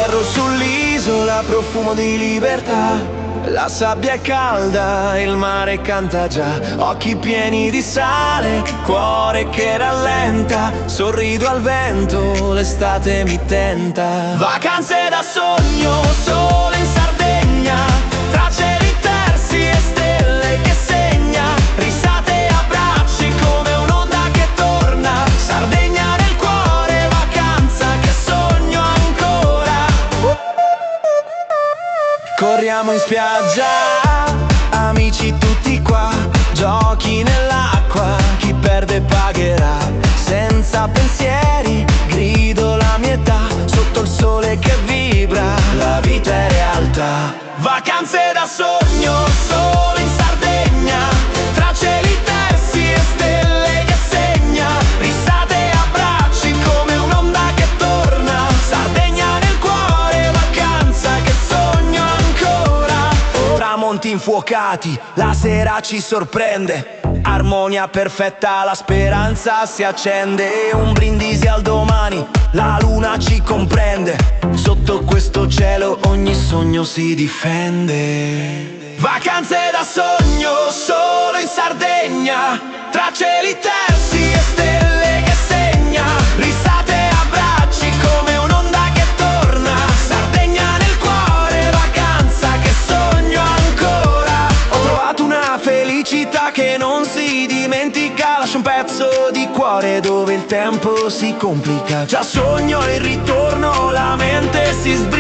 ferro sull'isola, profumo di libertà. La sabbia è calda, il mare canta già. Occhi pieni di sale, cuore che rallenta. Sorrido al vento, l'estate mi tenta. Vacanze da sogno, sole in Sardegna. Tra cieli tersi e stelle che segna. Risate e abbracci come un'onda che torna. Sardegna nel cuore, vacanza che sogno ancora. Corriamo in spiaggia, amici tutti qua. Giochi nell'acqua, chi perde pagherà. Senza pensieri, grido la mia età. Sotto il sole che vibra, la vita è realtà. Vacanze da sogno, solo in Sardegna. Tra cieli tersi e stelle che segna. Risate e abbracci come un'onda che torna. Sardegna nel cuore, vacanza che sogno ancora. Tramonti infuocati, la sera ci sorprende. Armonia perfetta, la speranza si accende. Un brindisi al domani, la luna ci comprende. Sotto questo cielo ogni sogno si difende. Vacanze da sogno, solo in Sardegna. Tra cieli tersi e stelle che segna. Risate e abbracci come un'onda che torna. Sardegna nel cuore, vacanza che sogno ancora. Ho trovato una felicità che non si dimentica. Lascio un pezzo di cuore dove il tempo si complica. Già sogno il ritorno, la mente si sblocca.